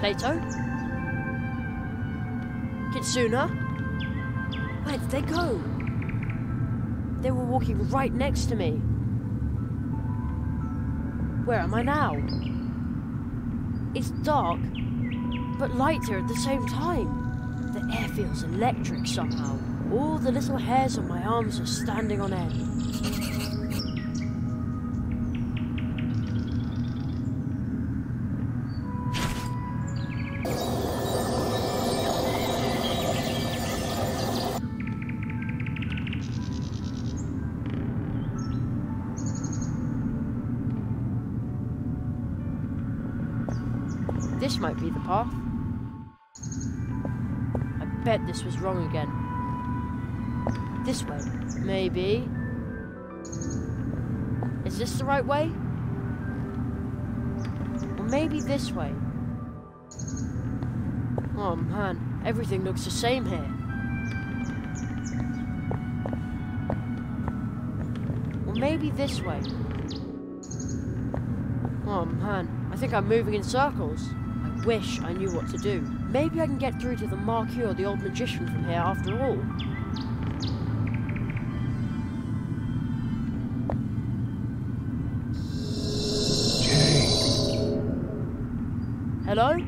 Plato? Kitsuna? Where did they go? They were walking right next to me. Where am I now? It's dark, but lighter at the same time. The air feels electric somehow. All the little hairs on my arms are standing on end. This might be the path. I bet this was wrong again. This way, maybe. Is this the right way? Or maybe this way? Oh man, everything looks the same here. Or maybe this way. Oh man, I think I'm moving in circles. I wish I knew what to do. Maybe I can get through to the Marquis or the old magician from here after all. Hello?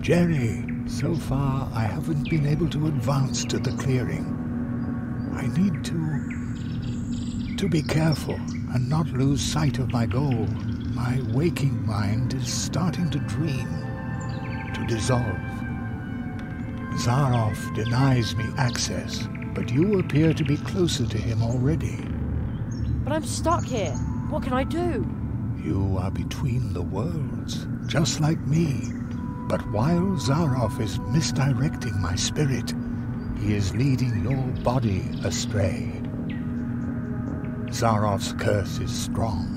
Jerry, so far I haven't been able to advance to the clearing. I need to be careful and not lose sight of my goal. My waking mind is starting to dream, to dissolve. Zaroff denies me access, but you appear to be closer to him already. But I'm stuck here. What can I do? You are between the worlds, just like me. But while Zaroff is misdirecting my spirit, he is leading your body astray. Zaroff's curse is strong.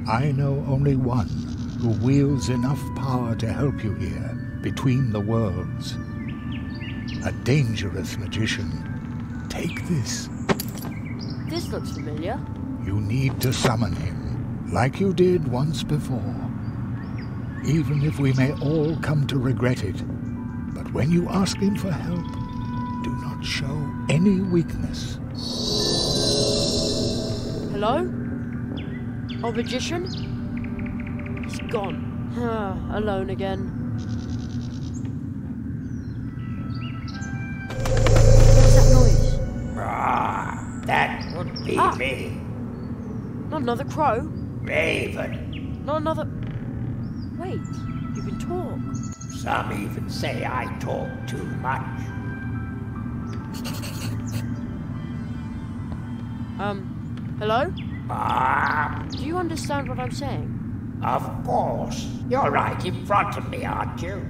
I know only one who wields enough power to help you here, between the worlds. A dangerous magician. Take this. This looks familiar. You need to summon him, like you did once before. Even if we may all come to regret it. But when you ask him for help, do not show any weakness. Hello? Old magician? He's gone. Alone again. What's that noise? That would be me. Not another crow? Raven. Not another... Wait, you can talk. Some even say I talk too much. Hello? Do you understand what I'm saying? Of course. You're right in front of me, aren't you?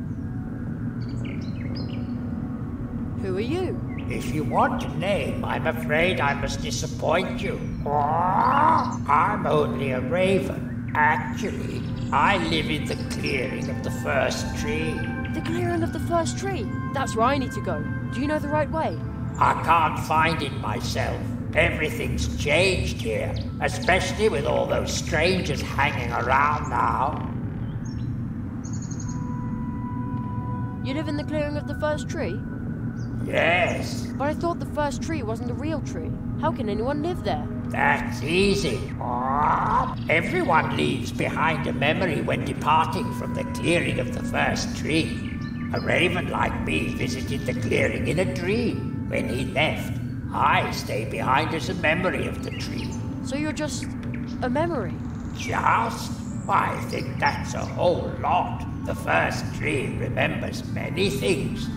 Who are you? If you want a name, I'm afraid I must disappoint you. I'm only a raven. Actually, I live in the clearing of the first tree. The clearing of the first tree? That's where I need to go. Do you know the right way? I can't find it myself. Everything's changed here, especially with all those strangers hanging around now. You live in the clearing of the first tree? Yes. But I thought the first tree wasn't a real tree. How can anyone live there? That's easy. Everyone leaves behind a memory when departing from the clearing of the first tree. A raven like me visited the clearing in a dream. When he left, I stay behind as a memory of the tree. So you're just a memory? Just? I think that's a whole lot. The first tree remembers many things.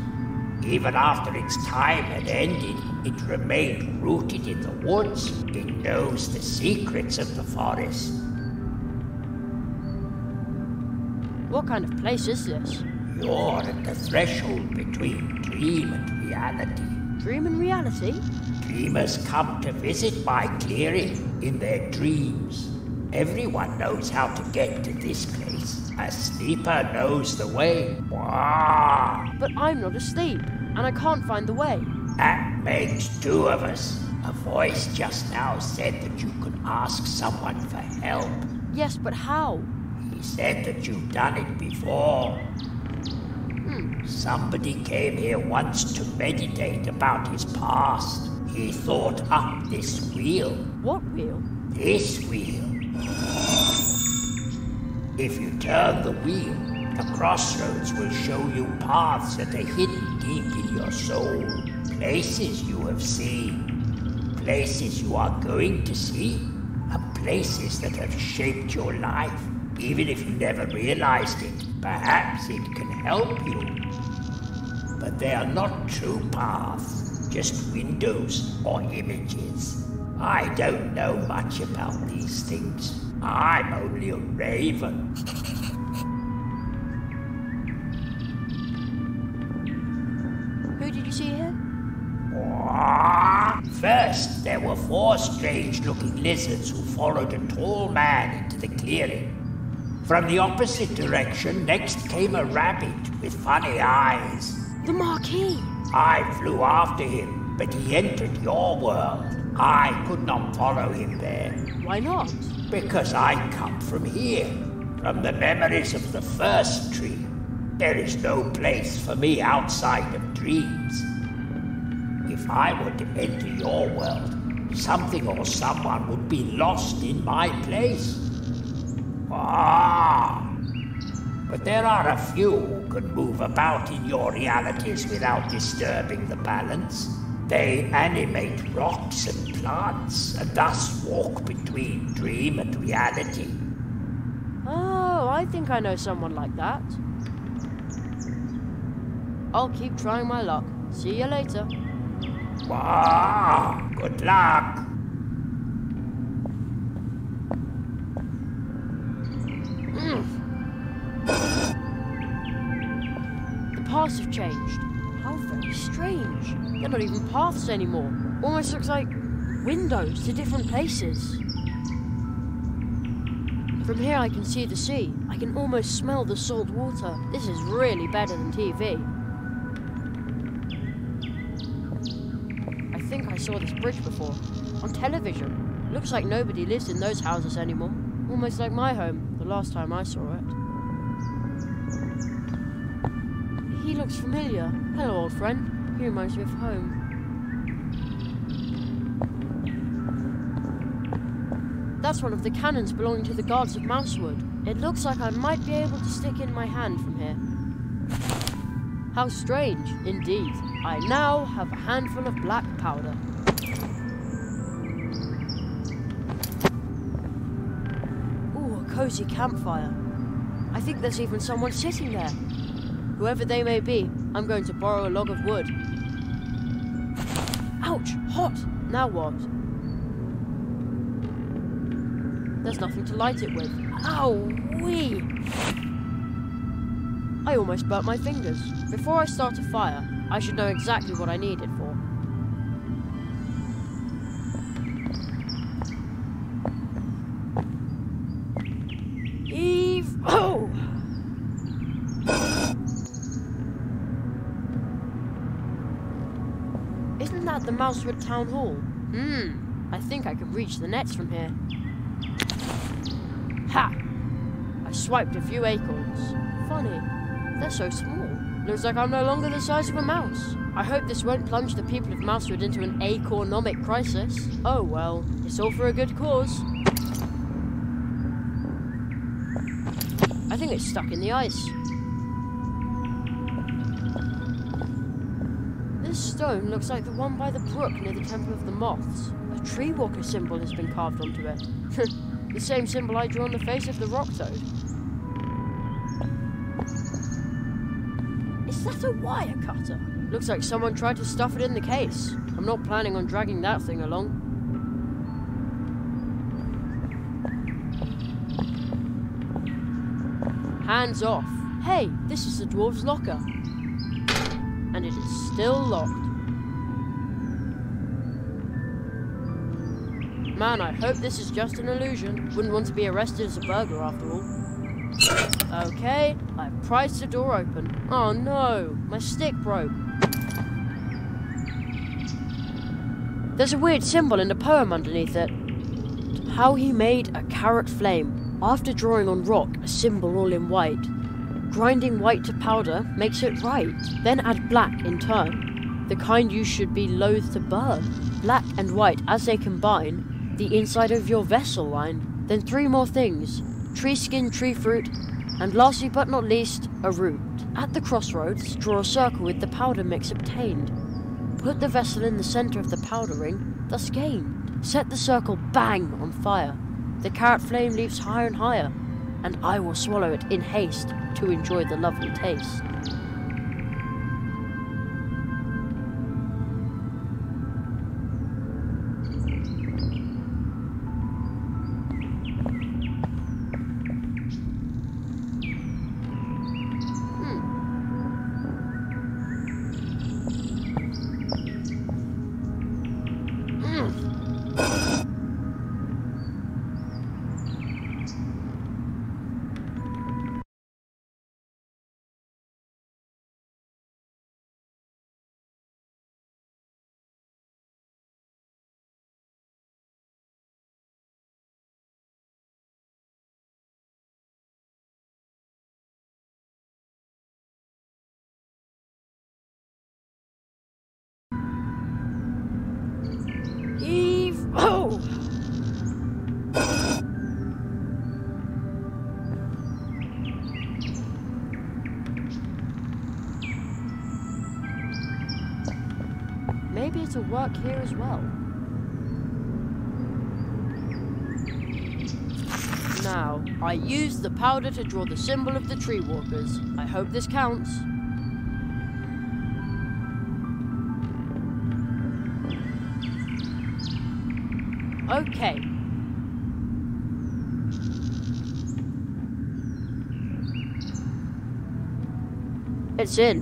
Even after its time had ended, it remained rooted in the woods. It knows the secrets of the forest. What kind of place is this? You're at the threshold between dream and reality. Dream and reality? Dreamers come to visit my clearing in their dreams. Everyone knows how to get to this place. A sleeper knows the way. But I'm not asleep, and I can't find the way. That makes two of us. A voice just now said that you could ask someone for help. Yes, but how? He said that you've done it before. Somebody came here once to meditate about his past. He thought up this wheel. What wheel? This wheel. If you turn the wheel, the crossroads will show you paths that are hidden deep in your soul. Places you have seen. Places you are going to see. And places that have shaped your life. Even if you never realized it, perhaps it can help you. But they are not true paths, just windows or images. I don't know much about these things. I'm only a raven. Who did you see here? First, there were 4 strange-looking lizards who followed a tall man into the clearing. From the opposite direction, next came a rabbit with funny eyes. The Marquis! I flew after him, but he entered your world. I could not follow him there. Why not? Because I come from here, from the memories of the first tree. There is no place for me outside of dreams. If I were to enter your world, something or someone would be lost in my place. But there are a few who can move about in your realities without disturbing the balance. They animate rocks and plants, and thus walk between dream and reality. Oh, I think I know someone like that. I'll keep trying my luck. See you later. Good luck. The paths have changed. How very strange. They're not even paths anymore. Almost looks like windows to different places. From here I can see the sea. I can almost smell the salt water. This is really better than TV. I think I saw this bridge before. On television. Looks like nobody lives in those houses anymore. Almost like my home, the last time I saw it. He looks familiar. Hello, old friend. He reminds me of home. That's one of the cannons belonging to the guards of Mousewood. It looks like I might be able to stick in my hand from here. How strange, indeed. I now have a handful of black powder. Ooh, a cozy campfire. I think there's even someone sitting there. Whoever they may be, I'm going to borrow a log of wood. Ouch! Hot! Now what? There's nothing to light it with. Ow-wee! I almost burnt my fingers. Before I start a fire, I should know exactly what I need it for. Eve! Oh! Isn't that the Mousewood Town Hall? I think I could reach the nets from here. Ha! I swiped a few acorns. Funny, they're so small. Looks like I'm no longer the size of a mouse. I hope this won't plunge the people of Mousewood into an acornomic crisis. Oh well, it's all for a good cause. I think it's stuck in the ice. This stone looks like the one by the brook near the Temple of the Moths. A tree walker symbol has been carved onto it. The same symbol I drew on the face of the rock toad. Is that a wire cutter? Looks like someone tried to stuff it in the case. I'm not planning on dragging that thing along. Hands off. Hey, this is the dwarf's locker. And it is still locked. Man, I hope this is just an illusion. Wouldn't want to be arrested as a burglar after all. Okay, I've prized the door open. Oh no, my stick broke. There's a weird symbol in the poem underneath it. How he made a carrot flame. After drawing on rock a symbol all in white, grinding white to powder makes it right. Then add black in turn, the kind you should be loath to burn. Black and white as they combine, the inside of your vessel line. Then 3 more things, tree skin, tree fruit, and lastly but not least, a root. At the crossroads, draw a circle with the powder mix obtained. Put the vessel in the center of the powder ring, thus gained. Set the circle bang on fire. The carrot flame leaps higher and higher, and I will swallow it in haste to enjoy the lovely taste. Oh! Maybe it'll work here as well. Now, I used the powder to draw the symbol of the tree walkers. I hope this counts. Okay. It's in.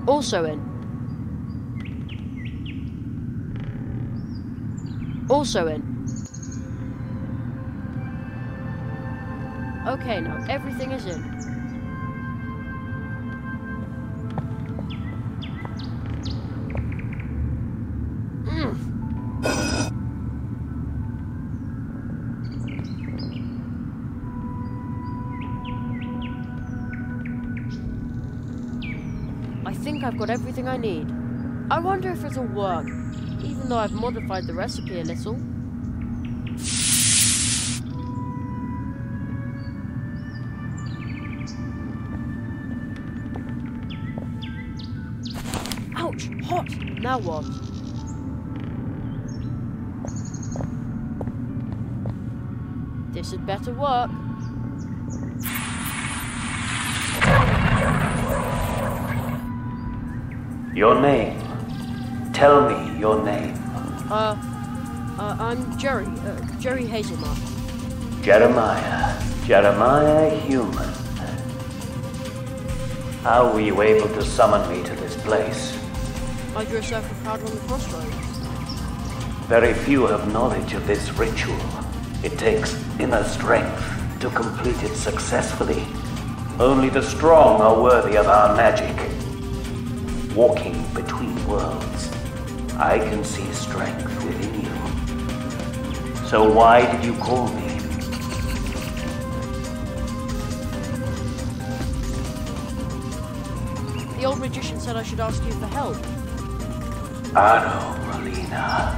Also in. Also in. Okay, now everything is in. I think I've got everything I need. I wonder if it'll work, even though I've modified the recipe a little. Ouch! Hot! Now what? This had better work. Your name. Tell me your name. I'm Jerry Hazelnut. Jeremiah Human. How were you able to summon me to this place? I drew a circle of powder on the crossroads. Very few have knowledge of this ritual. It takes inner strength to complete it successfully. Only the strong are worthy of our magic. Walking between worlds, I can see strength within you. So why did you call me? The old magician said I should ask you for help. Aro, Rolina.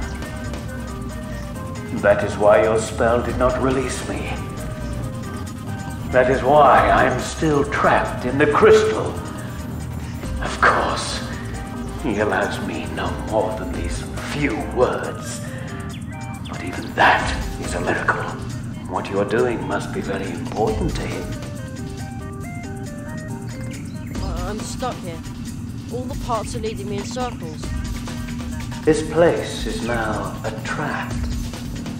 That is why your spell did not release me. That is why I'm still trapped in the crystal. Of course. He allows me no more than these few words. But even that is a miracle. What you're doing must be very important to him. I'm stuck here. All the parts are leading me in circles. This place is now a trap,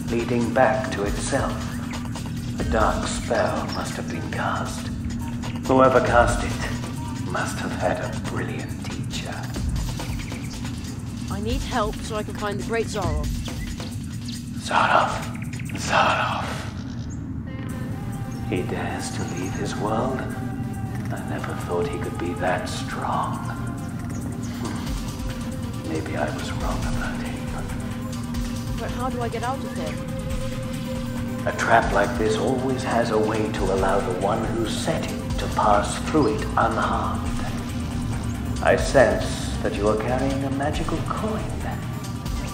leading back to itself. A dark spell must have been cast. Whoever cast it must have had a brilliant teacher. I need help so I can find the great Zaroff. Zaroff. He dares to leave his world? I never thought he could be that strong. Maybe I was wrong about him. But how do I get out of here? A trap like this always has a way to allow the one who set it to pass through it unharmed. I sense that you are carrying a magical coin.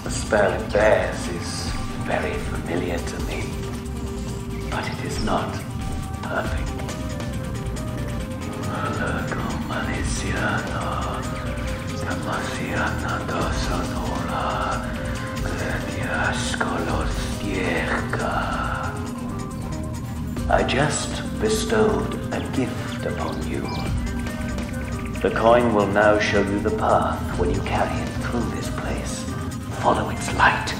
The spell it bears is very familiar to me, but it is not perfect. I just bestowed a gift upon you. The coin will now show you the path when you carry it through this place. Follow its light,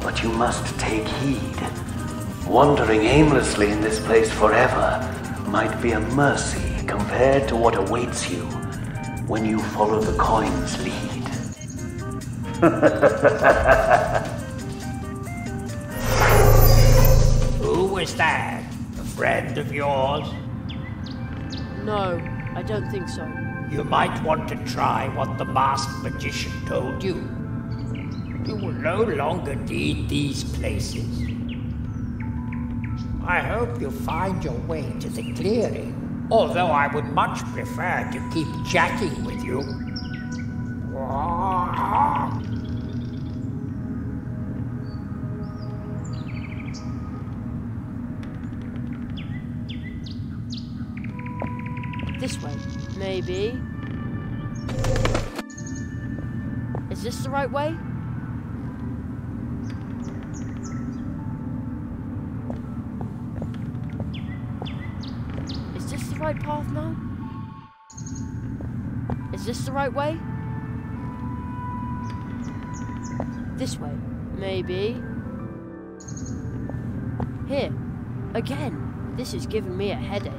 but you must take heed. Wandering aimlessly in this place forever might be a mercy compared to what awaits you when you follow the coin's lead. Who was that? A friend of yours? No, I don't think so. You might want to try what the masked magician told you. You will no longer need these places. I hope you find your way to the clearing, although I would much prefer to keep chatting with you. This way, maybe. Is this the right way? Is this the right path now? Is this the right way? This way, maybe. Here, again. This is giving me a headache.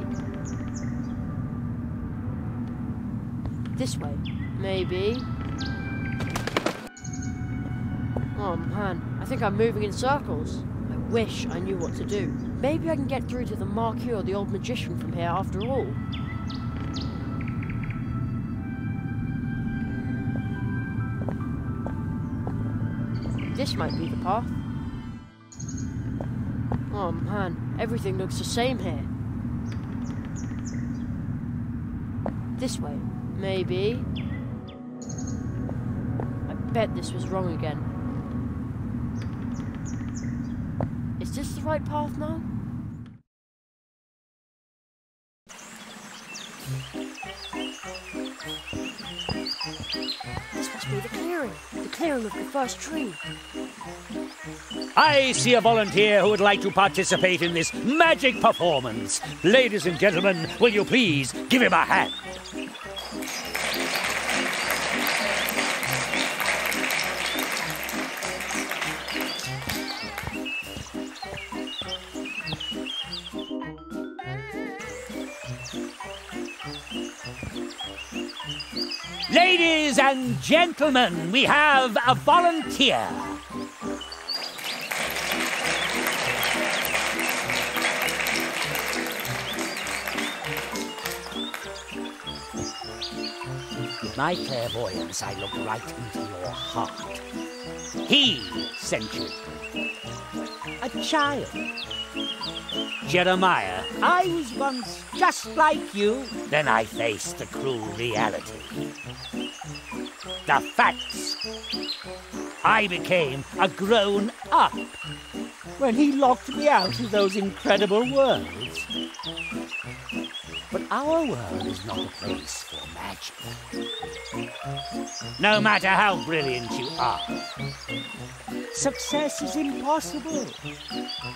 This way, maybe. Oh man, I think I'm moving in circles. I wish I knew what to do. Maybe I can get through to the Marquis or the old magician from here after all. This might be the path. Oh man, everything looks the same here. This way. Maybe. I bet this was wrong again. Is this the right path now? This must be the clearing of the first tree. I see a volunteer who would like to participate in this magic performance. Ladies and gentlemen, will you please give him a hand? Ladies and gentlemen, we have a volunteer. With my clairvoyance, I look right into your heart. He sent you. A child. Jeremiah, I was once just like you. Then I faced the cruel reality. The facts. I became a grown-up when he locked me out of those incredible worlds. But our world is not a place for magic. No matter how brilliant you are, success is impossible.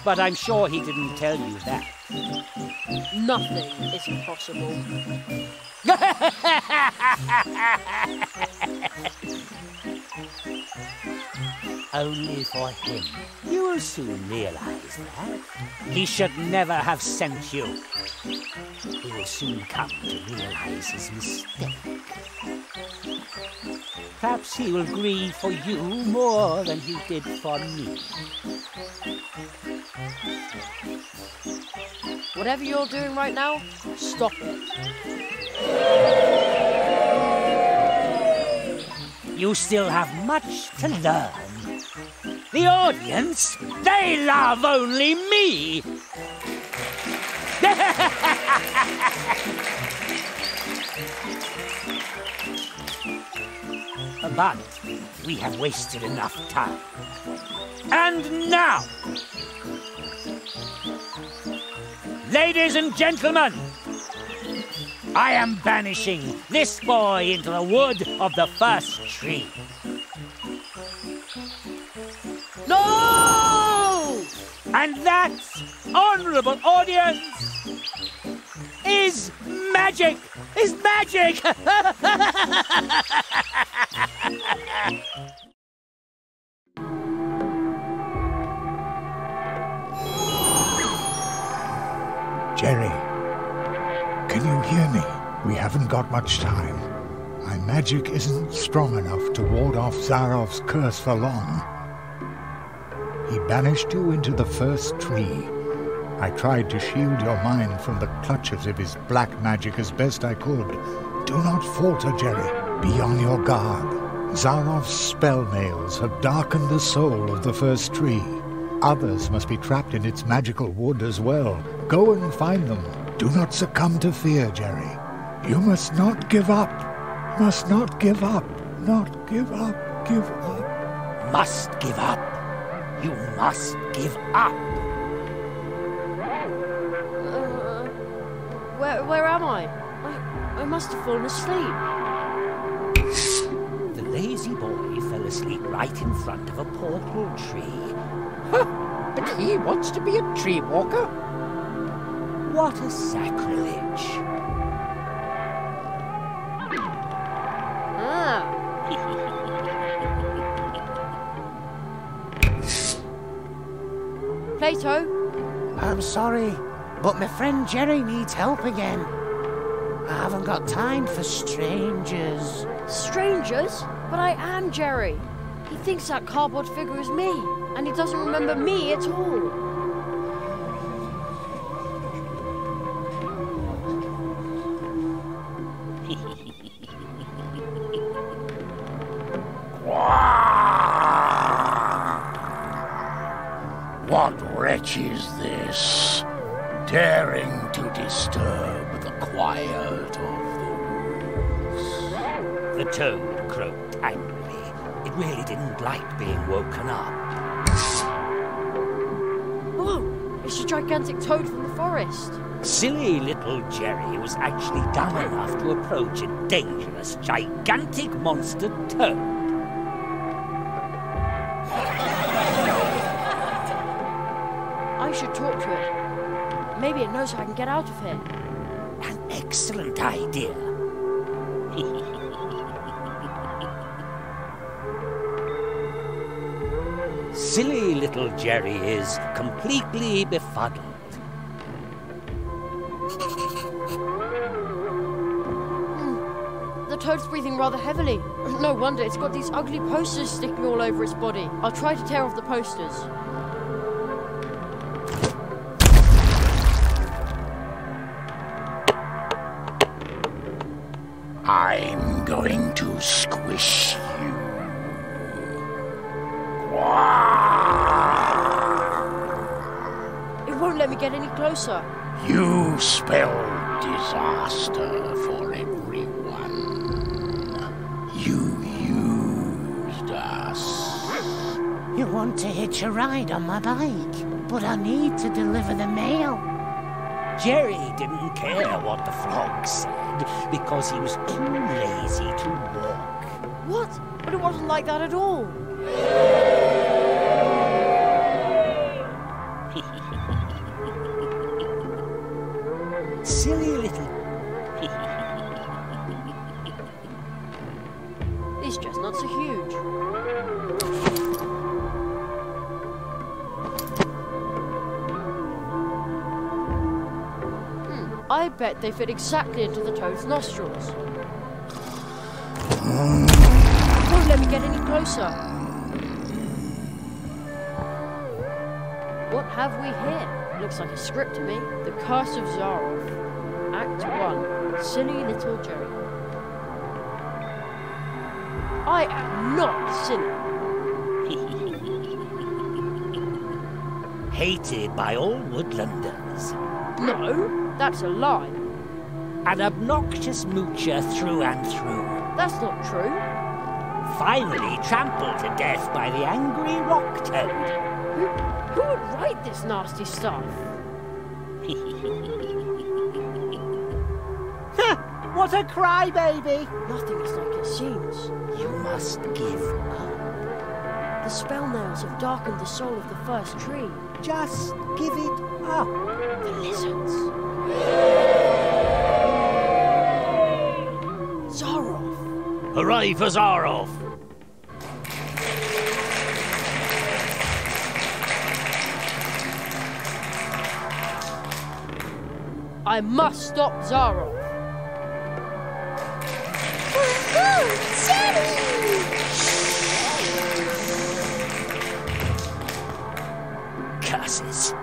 But I'm sure he didn't tell you that. Nothing is impossible. Only for him. You will soon realize that. He should never have sent you. He will soon come to realize his mistake. Perhaps he will grieve for you more than he did for me. Whatever you're doing right now, stop it. You still have much to learn. The audience, they love only me. But we have wasted enough time. And now, ladies and gentlemen, I am banishing this boy into the wood of the first tree. No! And that, honourable audience, is magic! Is magic! Jerry, can you hear me? We haven't got much time. My magic isn't strong enough to ward off Zarov's curse for long. He banished you into the first tree. I tried to shield your mind from the clutches of his black magic as best I could. Do not falter, Jerry. Be on your guard. Zarov's spell nails have darkened the soul of the first tree. Others must be trapped in its magical wood as well. Go and find them. Do not succumb to fear, Jerry. You must not give up. Must not give up. Not give up. Give up. Must give up. You must give up. Where am I? I must have fallen asleep. The lazy boy fell asleep right in front of a portal tree. But he wants to be a tree walker. What a sacrilege. Ah. Plato? I'm sorry, but my friend Jerry needs help again. I haven't got time for strangers. Strangers? But I am Jerry. He thinks that cardboard figure is me, and he doesn't remember me at all. What wretch is this, daring to disturb the quiet of the woods? The toad croaked angrily. It really didn't like being woken up. Oh, it's a gigantic toad from the forest. Silly little Jerry was actually dumb enough to approach a dangerous, gigantic monster toad. I should talk to it. Maybe it knows how I can get out of here. An excellent idea. Silly little Jerry is completely befuddled. The toad's breathing rather heavily. No wonder, it's got these ugly posters sticking all over its body. I'll try to tear off the posters. I'm going to squish you. It won't let me get any closer. You spell disaster for everyone. You used us. You want to hitch a ride on my bike, but I need to deliver the mail. Jerry didn't care what the frog said because he was too lazy to walk. What? But it wasn't like that at all. Silly little... These chestnuts are huge. I bet they fit exactly into the toad's nostrils. Won't let me get any closer. What have we here? Looks like a script to me. The Curse of Zarov. Act 1. Silly little Jerry. I am not silly. hated by all woodlanders. No, that's a lie. An obnoxious moocher through and through. That's not true. Finally trampled to death by the angry rock toad. Who would write this nasty stuff? What a crybaby! Nothing is like it seems. You must give up. The spell nails have darkened the soul of the first tree. Just give it up. The lizards. Zarov! Hooray for Zarov! I must stop Zarov. Curses.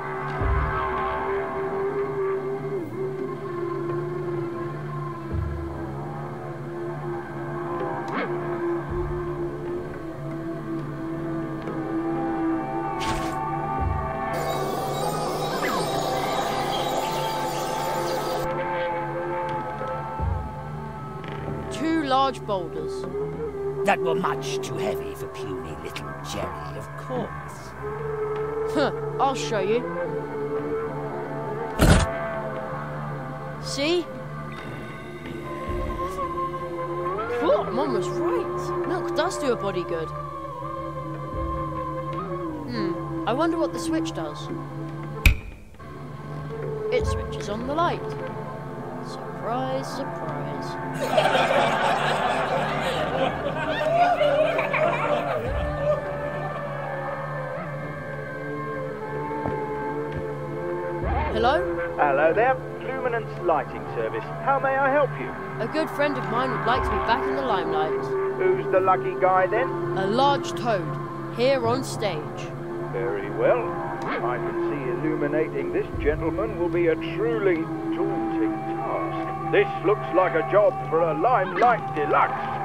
Two large boulders. That were much too heavy for puny little Jerry, of course. Huh, I'll show you. See? Oh, Mum was right. Milk does do a body good. I wonder what the switch does. It switches on the light. Surprise, surprise. Hello? Hello there, Luminance Lighting Service. How may I help you? A good friend of mine would like to be back in the limelight. Who's the lucky guy then? A large toad, here on stage. Very well. I can see illuminating this gentleman will be a truly daunting task. This looks like a job for a Limelight Deluxe.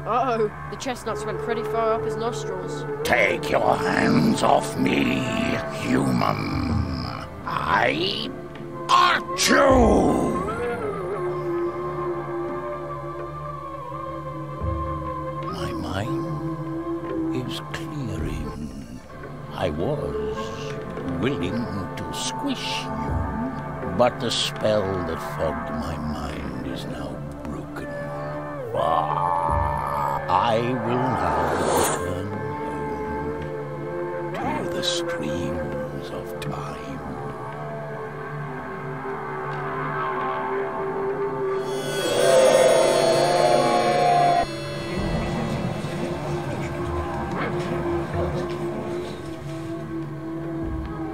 Uh-oh, the chestnuts went pretty far up his nostrils. Take your hands off me, human. I art you! My mind is clearing. I was willing to squish you, but the spell that fogged my mind is now broken. I will now return home to the streams of time.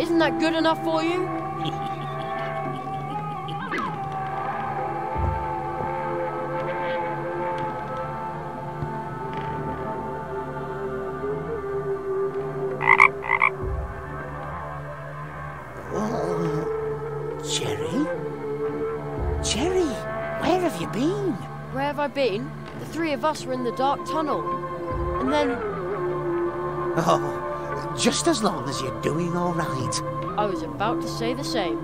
Isn't that good enough for you? Jerry, where have you been? Where have I been? The three of us were in the dark tunnel. And then Oh, just as long as you're doing all right. I was about to say the same.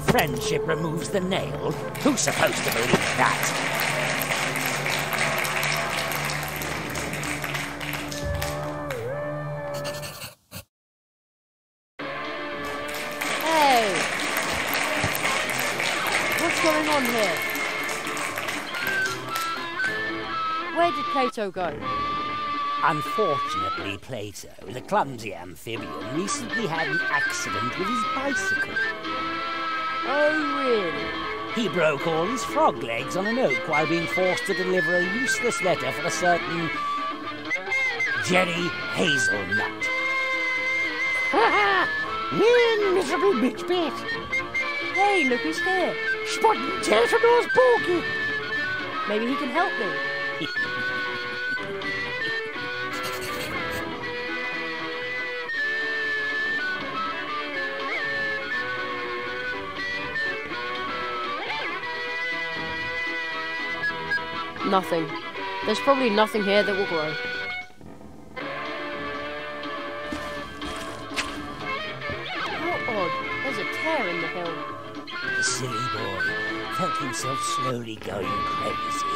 Friendship removes the nail? Who's supposed to believe that? Hey! What's going on here? Where did Plato go? Unfortunately, Plato, the clumsy amphibian, recently had an accident with his bicycle. Oh, really? He broke all his frog legs on an oak while being forced to deliver a useless letter for a certain Jerry Hazelnut. You miserable bitch bit. Hey, look who's here. Spotting Tetanus Porky. Maybe he can help me. Nothing. There's probably nothing here that will grow. How odd. There's a tear in the hill. The silly boy felt himself slowly going crazy.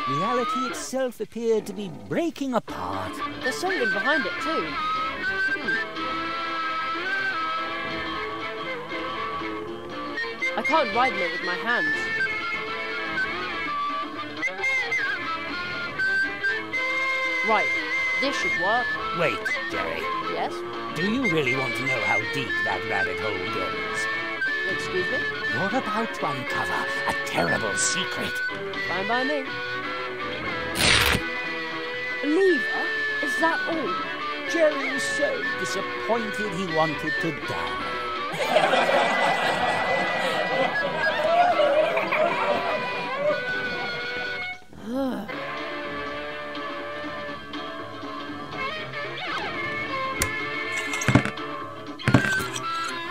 Reality itself appeared to be breaking apart. There's something behind it too. I can't ride it with my hands. Right, this should work. Wait, Jerry. Yes? Do you really want to know how deep that rabbit hole goes? Excuse me? You're about to uncover a terrible secret. Fine by me. Lever? Is that all? Jerry was so disappointed he wanted to die.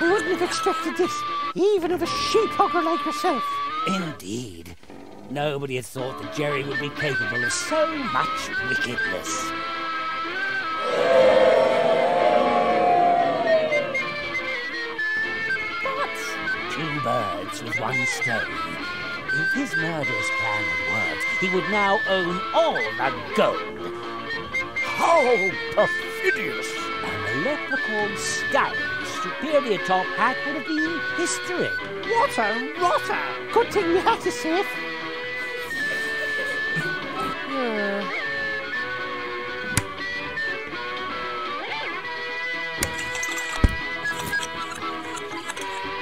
I wouldn't have expected this, even of a sheep-hugger like yourself. Indeed. Nobody had thought that Jerry would be capable of so much wickedness. But... 2 birds with 1 stone. If his murderous plan had worked, he would now own all the gold. How perfidious! And the leprechaun's scowl's superior top hat would have been history. What a rotter! Good thing you had to say it.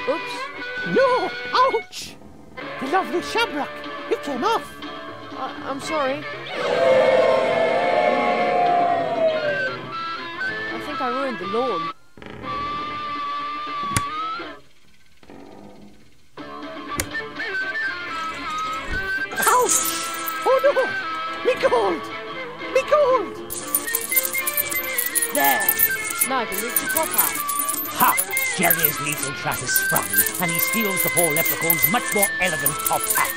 Oops. No! Ouch! The lovely shamrock. It came off. I'm sorry. I think I ruined the lawn. Ouch! Oh no! Me gold! Me gold! There! Now I can reach the top hat. Ha! Jerry's lethal trap is sprung, and he steals the poor leprechaun's much more elegant top hat.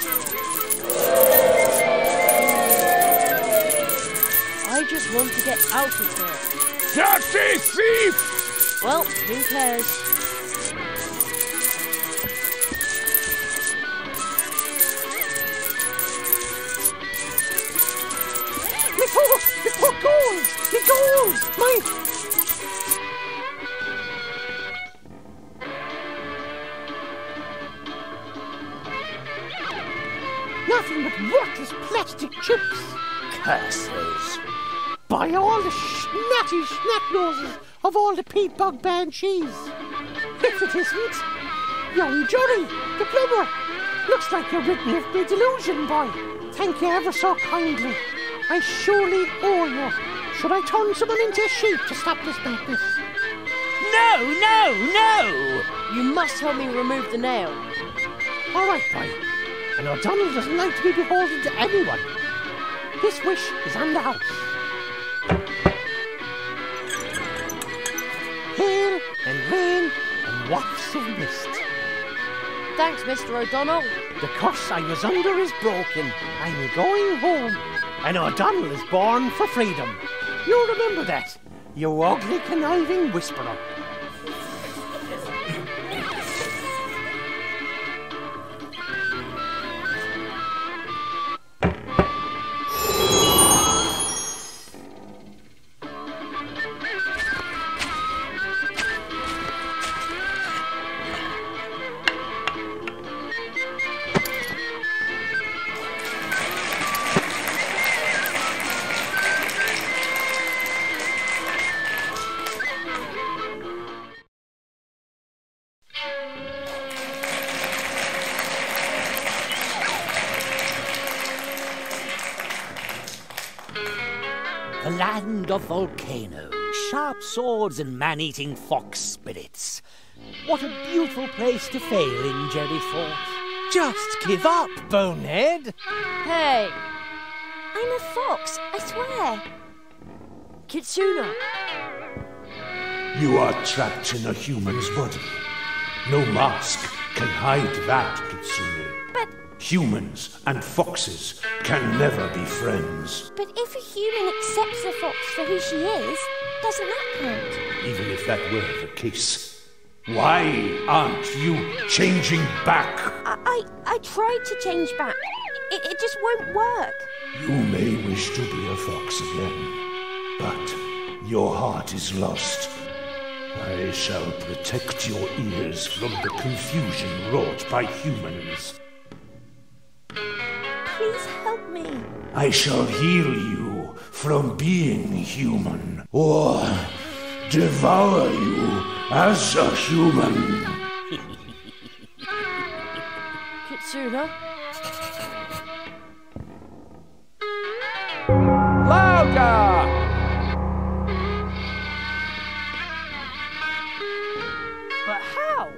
I just want to get out of here. Dirty thief! Well, who cares? Me poor gold! Me gold! My... Nothing but worthless plastic chips. Curses. By all the snatty snap-noses of all the peat bog banshees. If it isn't, young Johnny, the plumber. Looks like you're rid me of my delusion, boy. Thank you ever so kindly. I surely owe you. Should I turn someone into a sheep to stop this madness? No, no, no! You must help me remove the nail. All right, boy. And O'Donnell doesn't like to be beholden to anyone. This wish is on the house. Hail and rain and wafts of mist. Thanks, Mr. O'Donnell. The curse I was under is broken. I'm going home. And O'Donnell is born for freedom. You remember that, you ugly, conniving whisperer. The land of volcanoes, sharp swords and man-eating fox spirits. What a beautiful place to fail in, Jerry thought. Just give up, bonehead. Hey, I'm a fox, I swear. Kitsuna. You are trapped in a human's body. No mask can hide that, Kitsune. But Humans and foxes can never be friends. But if a human accepts the fox for who she is, doesn't that count? Even if that were the case, why aren't you changing back? I tried to change back. It just won't work. You may wish to be a fox again, but your heart is lost. I shall protect your ears from the confusion wrought by humans. Please help me. I shall heal you from being human, or devour you as a human. Kitsuna? Louder! But how?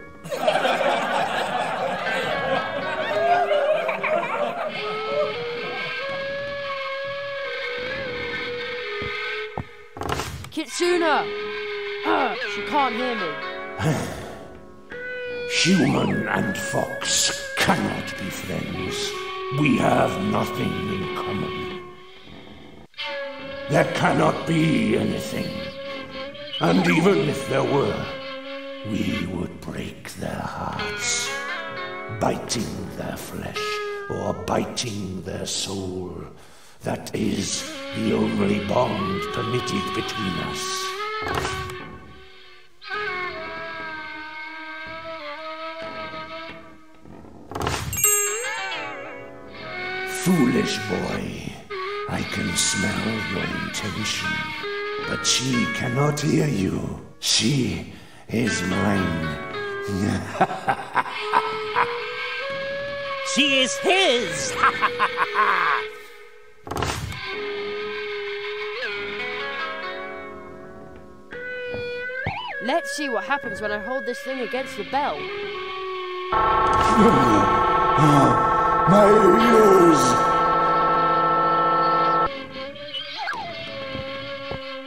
Kitsuna! She can't hear me. Human and fox cannot be friends. We have nothing in common. There cannot be anything. And even if there were, we would break their hearts, biting their flesh or biting their soul. That is the only bond permitted between us. Foolish boy, I can smell your intention, but she cannot hear you. She is mine. She is his! Let's see what happens when I hold this thing against the bell. My ears!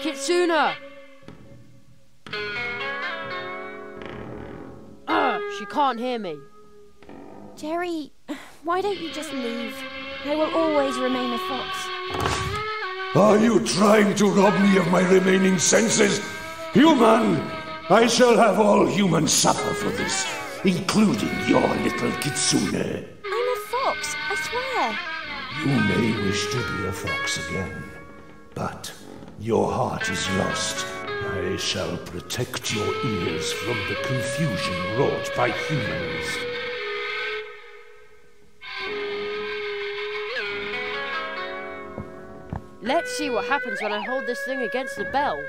Kitsuna! She can't hear me. Jerry, why don't you just leave? I will always remain a fox. Are you trying to rob me of my remaining senses? Human! I shall have all humans suffer for this, including your little Kitsune. I'm a fox, I swear. You may wish to be a fox again, but your heart is lost. I shall protect your ears from the confusion wrought by humans. Let's see what happens when I hold this thing against the bell.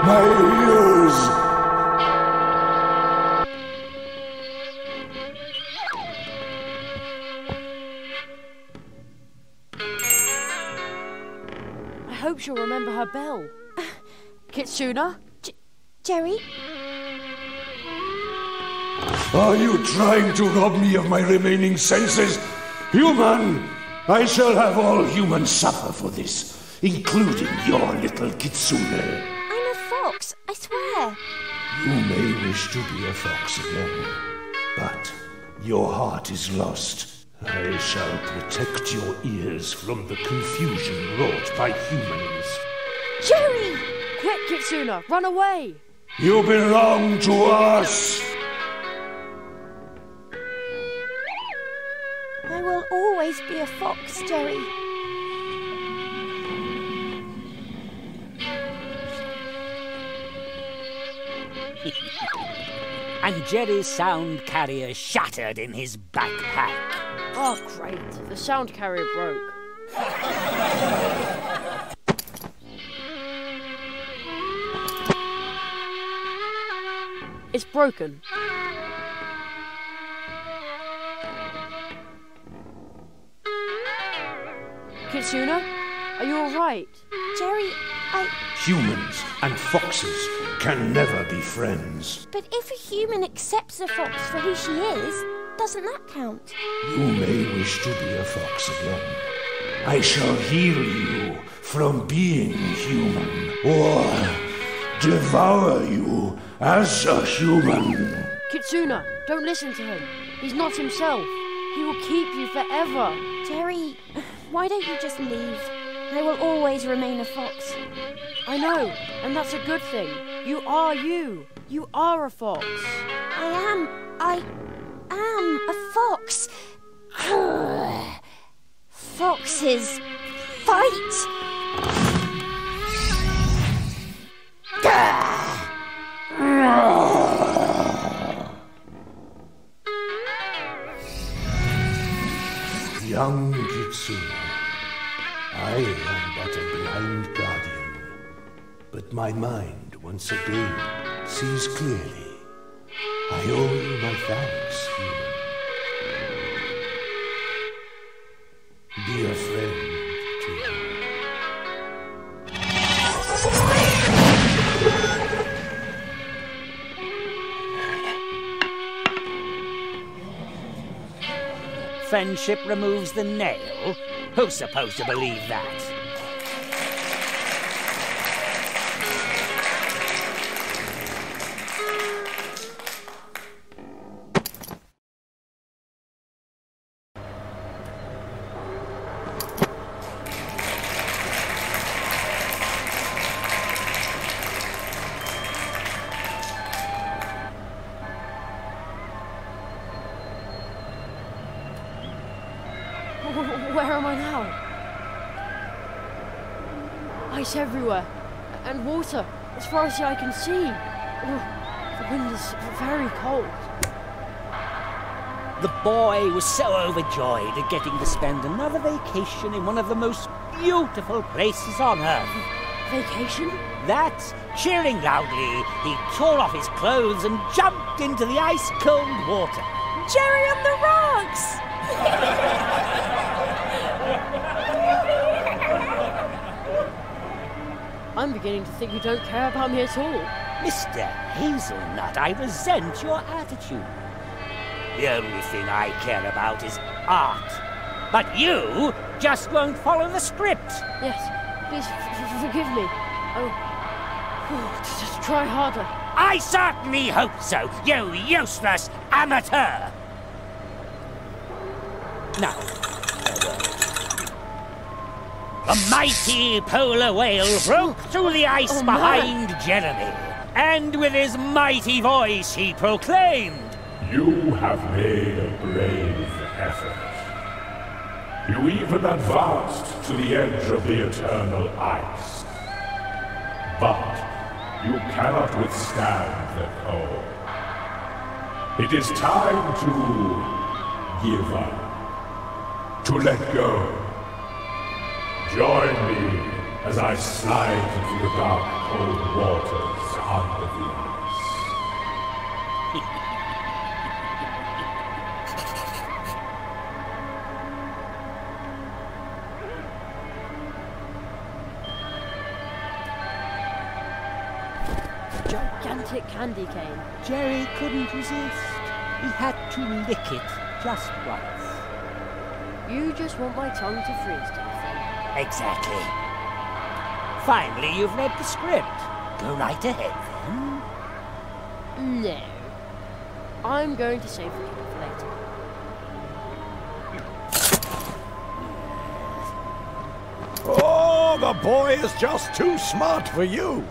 My ears! I hope she'll remember her bell. Kitsuna? Jerry? Are you trying to rob me of my remaining senses? Human! I shall have all humans suffer for this, including your little Kitsune. I'm a fox, I swear. You may wish to be a fox again, but your heart is lost. I shall protect your ears from the confusion wrought by humans. Jerry! Quick, Kitsuna, run away! You belong to us! I will always be a fox, Jerry. And Jerry's sound carrier shattered in his backpack. Oh, great. The sound carrier broke. It's broken. Kitsuna, are you alright? Jerry, Humans and foxes can never be friends. But if a human accepts a fox for who she is, doesn't that count? You may wish to be a fox again. I shall heal you from being human, or devour you as a human. Kitsuna, don't listen to him. He's not himself. He will keep you forever. Jerry, why don't you just leave? I will always remain a fox. I know, and that's a good thing. You are you. You are a fox. I am a fox. Foxes fight. Young Kitsune, I am but a blind guardian, but my mind once again sees clearly. I owe you my thanks, human. Be a friend to me. Friendship removes the nail? Who's supposed to believe that? Where am I now? Ice everywhere, and water as far as the eye can see. The wind is very cold. The boy was so overjoyed at getting to spend another vacation in one of the most beautiful places on Earth. Vacation? That, cheering loudly, he tore off his clothes and jumped into the ice-cold water. Jerry on the rocks! I'm beginning to think you don't care about me at all. Mr. Hazelnut, I resent your attitude. The only thing I care about is art. But you just won't follow the script. Yes, please forgive me. Just try harder. I certainly hope so, you useless amateur! Now, a mighty polar whale broke through the ice behind Jeremy, and with his mighty voice he proclaimed, You have made a brave effort. You even advanced to the edge of the eternal ice. But you cannot withstand the cold. It is time to give up, to let go. Join me as I slide into the dark, cold waters under the ice. Gigantic candy cane. Jerry couldn't resist. He had to lick it just once. You just want my tongue to freeze to the thing. Exactly. Finally, you've read the script. Go right ahead, then. No. I'm going to save the kid for later. Oh, the boy is just too smart for you.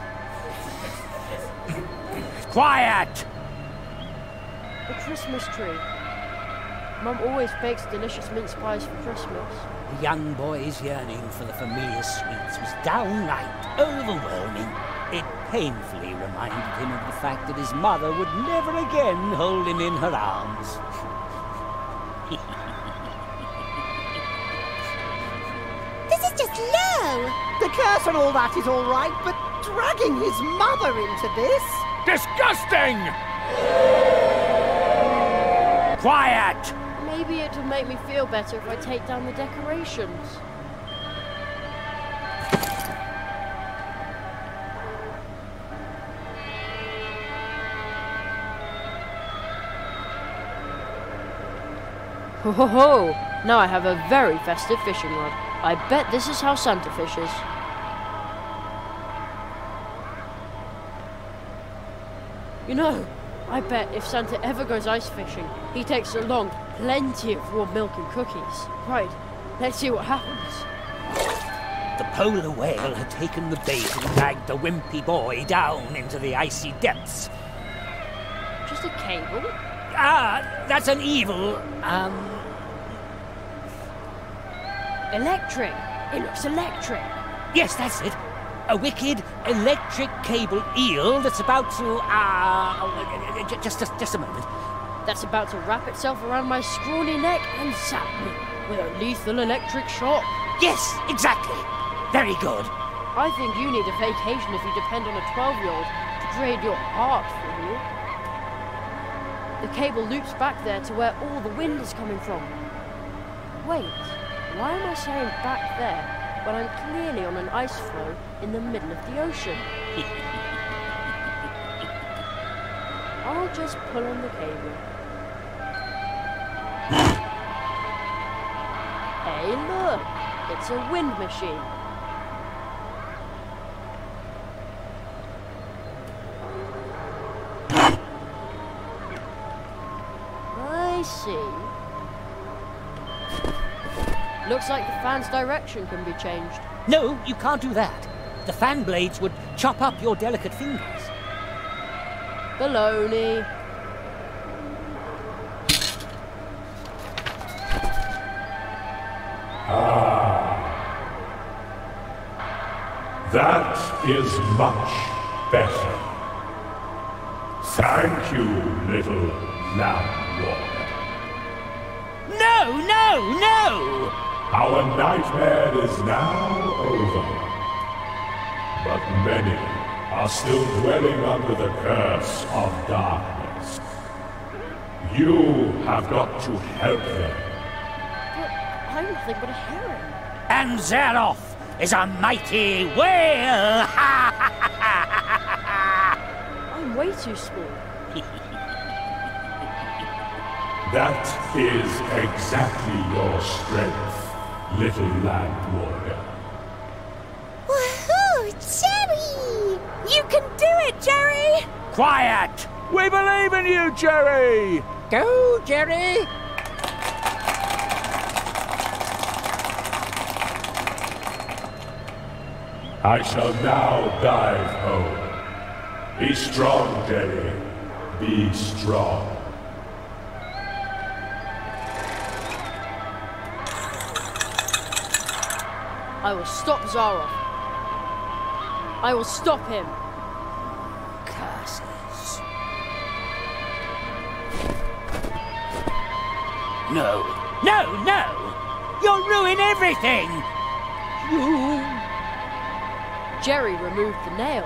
Quiet! The Christmas tree. Mum always bakes delicious mince pies for Christmas. The young boy's yearning for the familiar sweets was downright overwhelming. It painfully reminded him of the fact that his mother would never again hold him in her arms. This is just low! The curse and all that is all right, but dragging his mother into this? Disgusting! Quiet! Maybe it would make me feel better if I take down the decorations. Ho ho ho! Now I have a very festive fishing rod. I bet this is how Santa fishes. You know, I bet if Santa ever goes ice fishing, he takes along plenty of warm milk and cookies. Right, let's see what happens. The polar whale had taken the bait and dragged the wimpy boy down into the icy depths. Just a cable? That's an evil, Electric! It looks electric! Yes, that's it. A wicked electric cable eel that's about to, just a moment. That's about to wrap itself around my scrawny neck and zap me with a lethal electric shock. Yes, exactly. Very good. I think you need a vacation if you depend on a 12-year-old to trade your heart for you. The cable loops back there to where all the wind is coming from. Wait, why am I saying back there when I'm clearly on an ice floe in the middle of the ocean? I'll just pull on the cable. Hey, look! It's a wind machine. I see. Looks like the fan's direction can be changed. No, you can't do that. The fan blades would chop up your delicate fingers. Baloney. That is much better. Thank you, little lamb warrior. No, no, no! Our nightmare is now over. But many are still dwelling under the curse of darkness. You have got to help them. But I'm nothing but a heron. And Zeroth is a mighty whale! I'm way too small. That is exactly your strength, little land warrior. Woohoo! Jerry! You can do it, Jerry! Quiet! We believe in you, Jerry! Go, Jerry! I shall now dive home. Be strong, Jerry. Be strong. I will stop Zaroff. I will stop him. Curses. No, no, no! You'll ruin everything! You... Jerry removed the nail.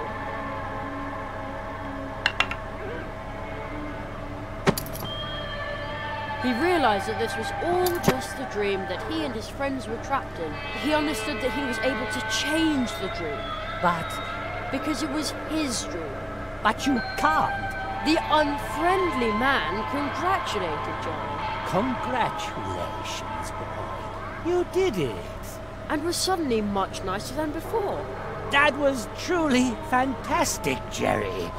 He realized that this was all just a dream that he and his friends were trapped in. He understood that he was able to change the dream. But... because it was his dream. But you can't. The unfriendly man congratulated Jerry. Congratulations, boy. You did it. And was suddenly much nicer than before. That was truly fantastic, Jerry.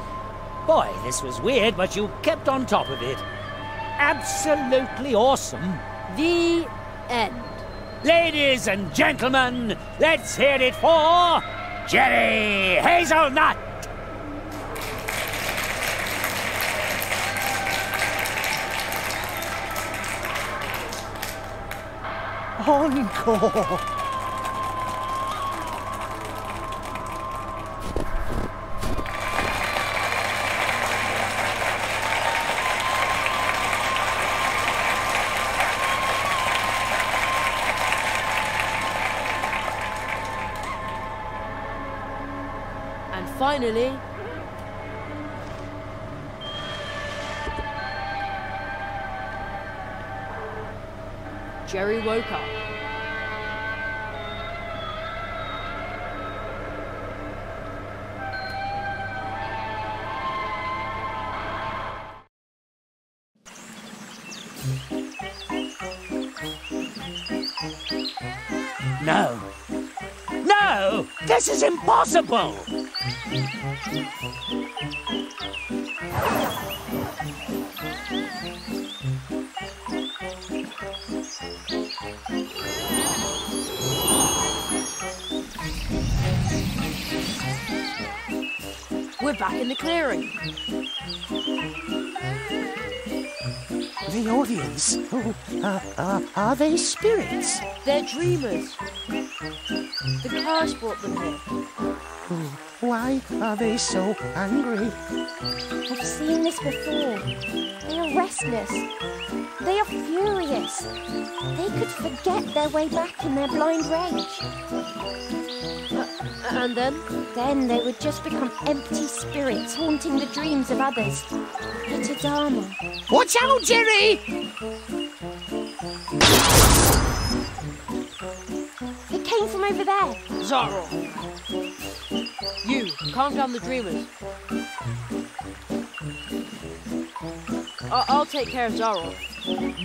Boy, this was weird, but you kept on top of it. Absolutely awesome. The end. Ladies and gentlemen, let's hear it for Jerry Hazelnut. Encore! And finally, Jerry woke up. No. No! This is impossible! We're back in the clearing. The audience? Oh, are they spirits? They're dreamers. The curse brought them here. Why are they so angry? I've seen this before. They are restless. They are furious. They could forget their way back in their blind rage. And then? Then they would just become empty spirits haunting the dreams of others. It's a Dharma. Watch out, Jerry! It came from over there. Zaroff! You, calm down the dreamers. I'll take care of Zaroff.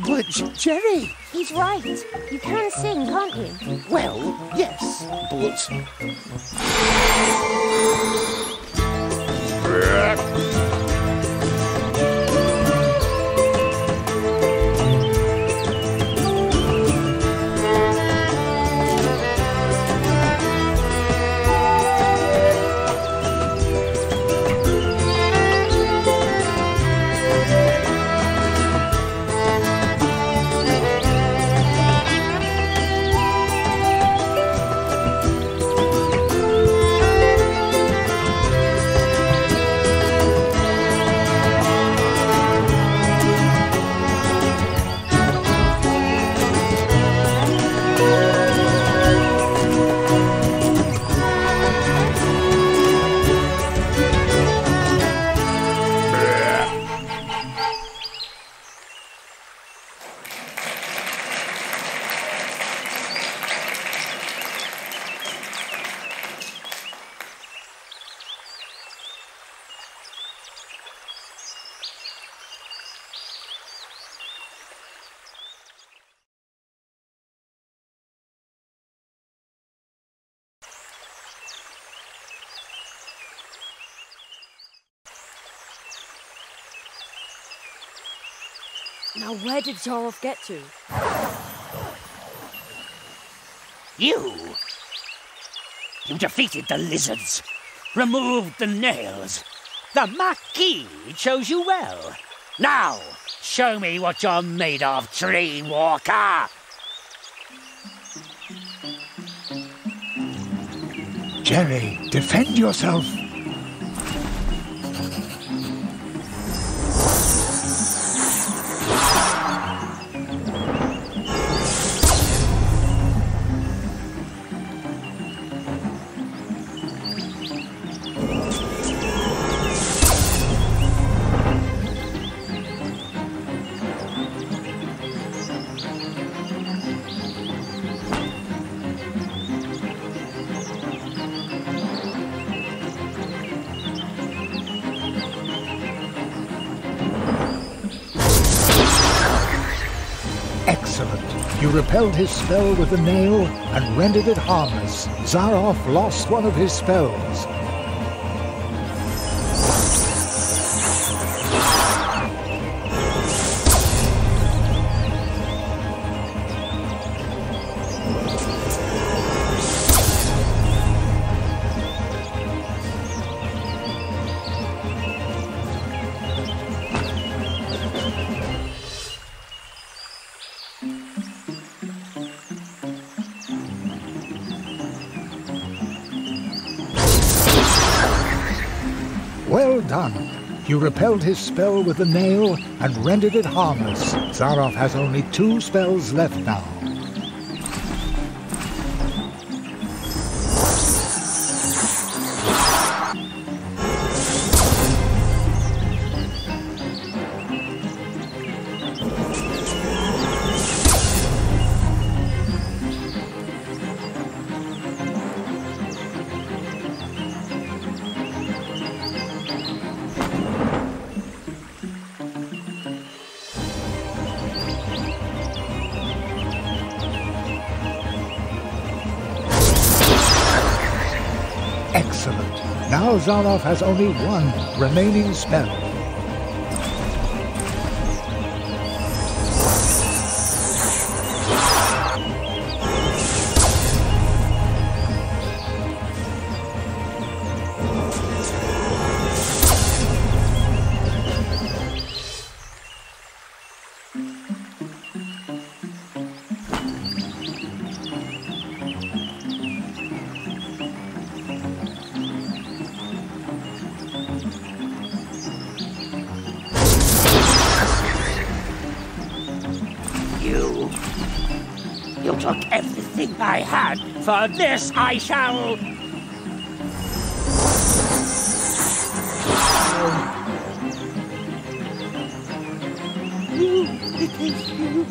But, Jerry! He's right. You can sing, can't you? Well, yes, but... Now where did Zaroff get to? You defeated the lizards, removed the nails. The Marquis chose you well. Now, show me what you're made of, Dream Walker. Jerry, defend yourself. Excellent. You repelled his spell with the nail and rendered it harmless. Zaroff lost one of his spells. Well done. You repelled his spell with the nail and rendered it harmless. Zaroff has only 2 spells left now. Excellent. Now Zaroff has only 1 remaining spell. You took everything I had. For this I shall... It is you.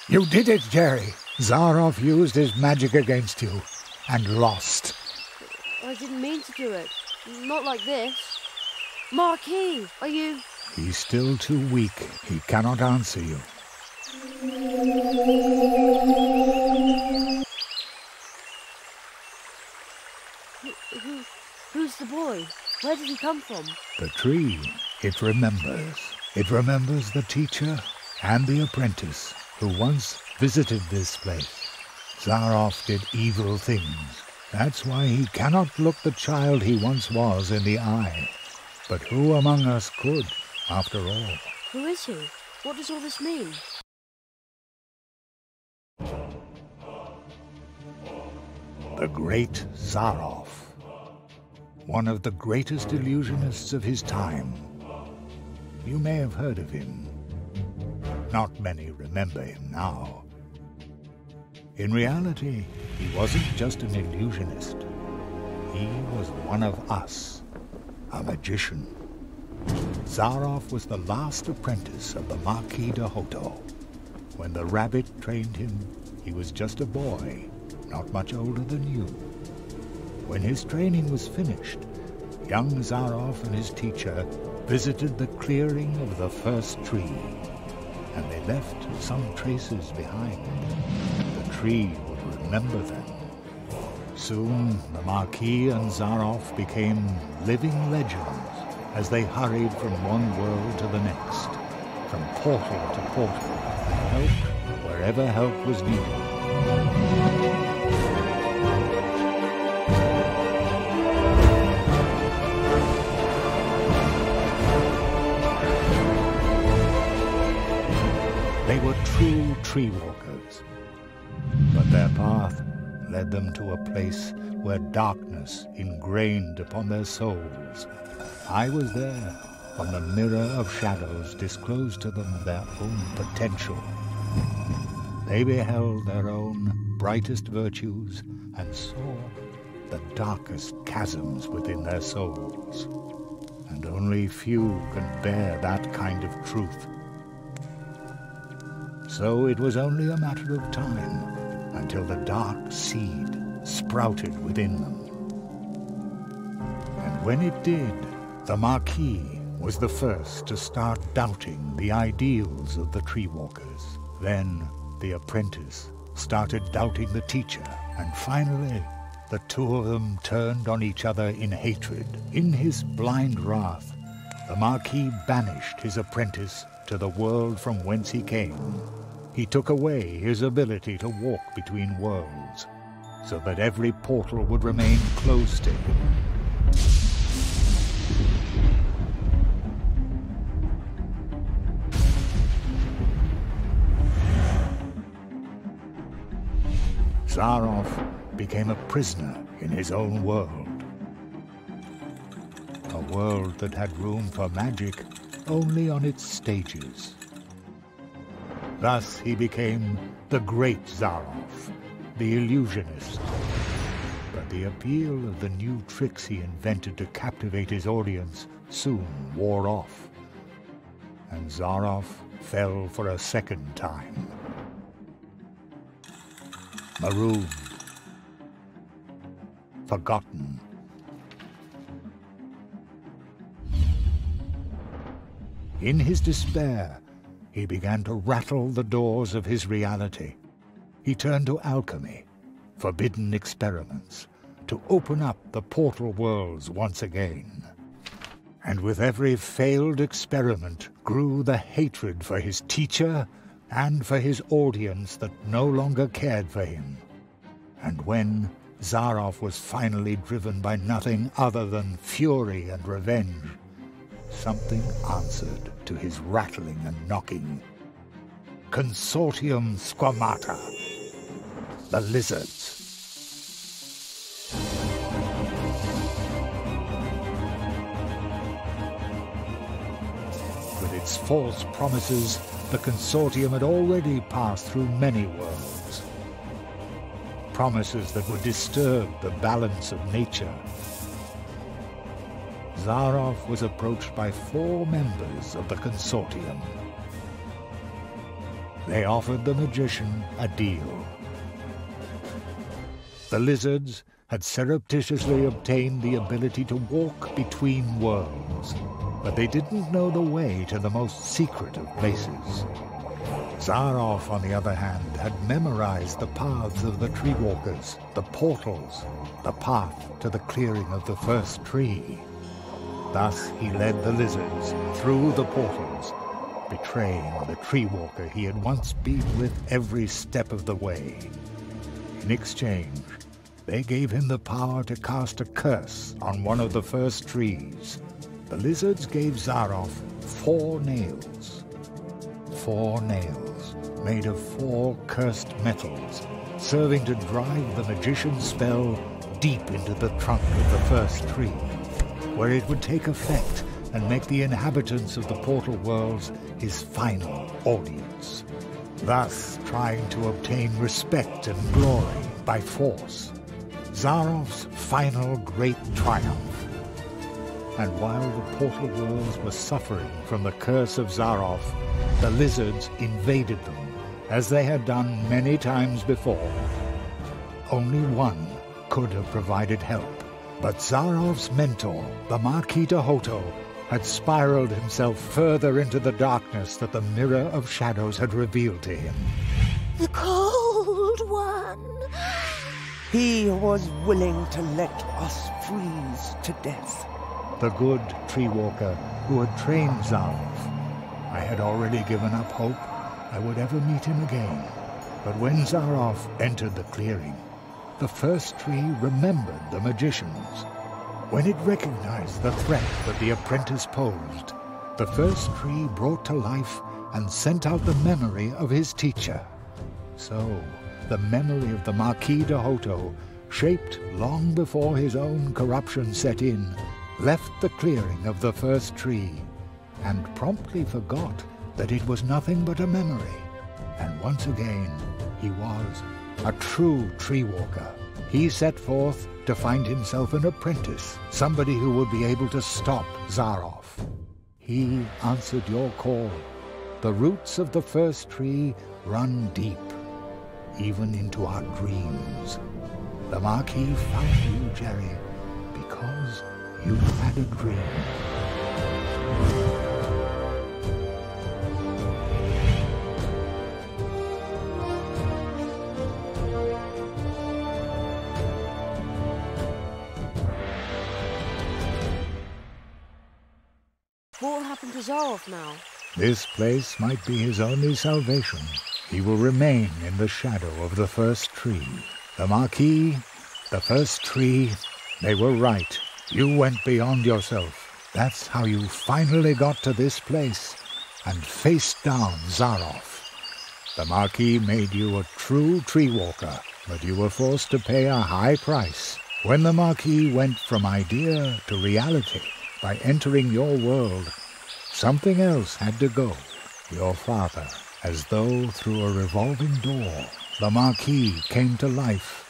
You did it, Jerry. Zaroff used his magic against you and lost. I didn't mean to do it. Not like this. Marquis, are you... He's still too weak. He cannot answer you. Who's the boy? Where did he come from? The tree, it remembers. It remembers the teacher and the apprentice who once visited this place. Zaroff did evil things. That's why he cannot look the child he once was in the eye. But who among us could, after all? Who is he? What does all this mean? The great Zaroff. One of the greatest illusionists of his time. You may have heard of him. Not many remember him now. In reality, he wasn't just an illusionist. He was one of us, a magician. Zaroff was the last apprentice of the Marquis de Hoto. When the rabbit trained him, he was just a boy, not much older than you. When his training was finished, young Zaroff and his teacher visited the clearing of the first tree, and they left some traces behind. The tree would remember them. Soon, the Marquis and Zaroff became living legends as they hurried from one world to the next, from portal to portal, and helped wherever help was needed. They were true tree walkers, but their path led them to a place where darkness ingrained upon their souls. I was there when the mirror of shadows disclosed to them their own potential. They beheld their own brightest virtues and saw the darkest chasms within their souls. And only few can bear that kind of truth. So it was only a matter of time until the dark seed sprouted within them. And when it did, the Marquis was the first to start doubting the ideals of the tree walkers. Then the apprentice started doubting the teacher, and finally the two of them turned on each other in hatred. In his blind wrath, the Marquis banished his apprentice to the world from whence he came. He took away his ability to walk between worlds, so that every portal would remain closed to him. Zaroff became a prisoner in his own world. A world that had room for magic only on its stages. Thus he became the great Zaroff, the illusionist. But the appeal of the new tricks he invented to captivate his audience soon wore off, and Zaroff fell for a second time. Marooned, forgotten. In his despair, he began to rattle the doors of his reality. He turned to alchemy, forbidden experiments, to open up the portal worlds once again. And with every failed experiment grew the hatred for his teacher and for his audience that no longer cared for him. And when Zaroff was finally driven by nothing other than fury and revenge, something answered to his rattling and knocking. Consortium Squamata, the lizards. its false promises, the Consortium had already passed through many worlds. Promises that would disturb the balance of nature. Zaroff was approached by 4 members of the Consortium. They offered the magician a deal. The lizards had surreptitiously obtained the ability to walk between worlds, but they didn't know the way to the most secret of places. Zaroff, on the other hand, had memorized the paths of the tree walkers, the portals, the path to the clearing of the first tree. Thus he led the lizards through the portals, betraying the tree walker he had once been with every step of the way. In exchange, they gave him the power to cast a curse on one of the first trees. The lizards gave Zaroff 4 nails. 4 nails made of 4 cursed metals, serving to drive the magician's spell deep into the trunk of the first tree, where it would take effect and make the inhabitants of the portal worlds his final audience, thus trying to obtain respect and glory by force. Zaroff's final great triumph. And while the portal worlds were suffering from the curse of Zaroff, the lizards invaded them, as they had done many times before. Only one could have provided help, but Zaroff's mentor, the Marquis de Hoto, had spiraled himself further into the darkness that the Mirror of Shadows had revealed to him. The Cold One! He was willing to let us freeze to death. The good tree walker who had trained Zaroff. I had already given up hope I would ever meet him again. But when Zaroff entered the clearing, the first tree remembered the magicians. When it recognized the threat that the apprentice posed, the first tree brought to life and sent out the memory of his teacher. So, the memory of the Marquis de Hoto, shaped long before his own corruption set in, left the clearing of the first tree, and promptly forgot that it was nothing but a memory. And once again, he was a true tree walker. He set forth to find himself an apprentice, somebody who would be able to stop Zaroff. He answered your call. The roots of the first tree run deep, even into our dreams. The Marquis found you, Jerry, because you had a dream. What will happen to Zaroff now? This place might be his only salvation. He will remain in the shadow of the first tree. The Marquis, the first tree, they were right. You went beyond yourself. That's how you finally got to this place and faced down Zaroff. The Marquis made you a true tree walker, but you were forced to pay a high price. When the Marquis went from idea to reality by entering your world, something else had to go. Your father. As though through a revolving door, the Marquis came to life,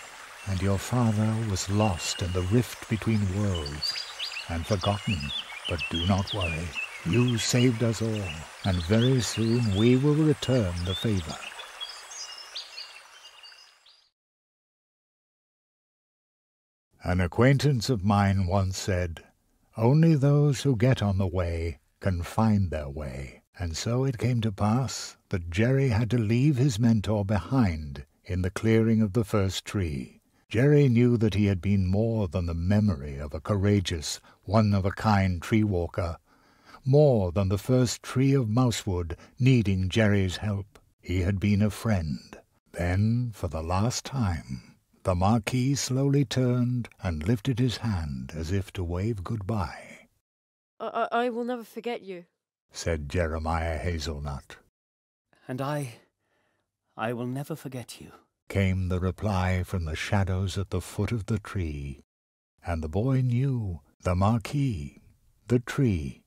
and your father was lost in the rift between worlds, and forgotten. But do not worry. You saved us all, and very soon we will return the favor. An acquaintance of mine once said, "Only those who get on the way can find their way." And so it came to pass that Jerry had to leave his mentor behind in the clearing of the first tree. Jerry knew that he had been more than the memory of a courageous, one-of-a-kind tree walker, more than the first tree of Mousewood needing Jerry's help. He had been a friend. Then, for the last time, the Marquis slowly turned and lifted his hand as if to wave goodbye. I will never forget you, said Jeremiah Hazelnut. And I will never forget you, came the reply from the shadows at the foot of the tree. And the boy knew the Marquis, the tree,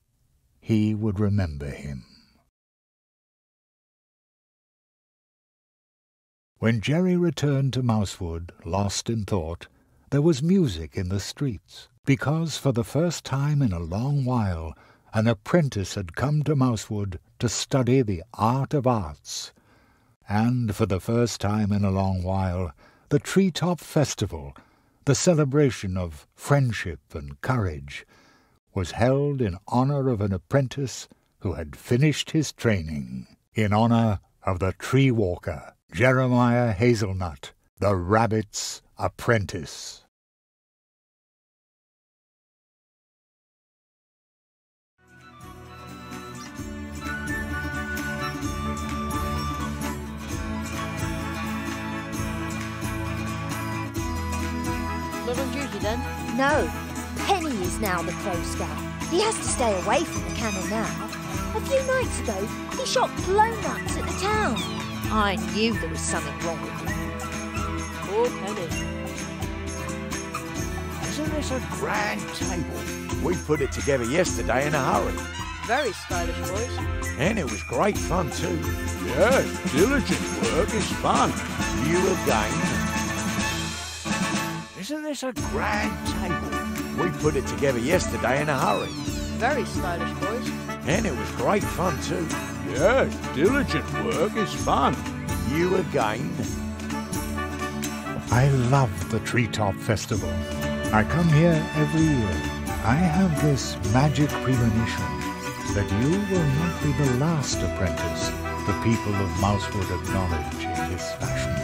he would remember him. When Jerry returned to Mousewood, lost in thought, there was music in the streets, because for the first time in a long while an apprentice had come to Mousewood to study the art of arts. And for the first time in a long while, the Treetop Festival, the celebration of friendship and courage, was held in honor of an apprentice who had finished his training, in honor of the tree walker, Jeremiah Hazelnut, the rabbit's apprentice. Not on duty then? No. Penny is now the Crow Scout. He has to stay away from the cannon now. A few nights ago, he shot blow-nuts at the town. I knew there was something wrong with him. Poor Penny. Isn't this a grand table? We put it together yesterday in a hurry. Very stylish, boys. And it was great fun too. Yes, diligent work is fun. You again. Isn't this a grand table? We put it together yesterday in a hurry. Very stylish, boys. And it was great fun too. Yes, diligent work is fun. You again. I love the Treetop Festival. I come here every year. I have this magic premonition that you will not be the last apprentice the people of Mousewood acknowledge in this fashion.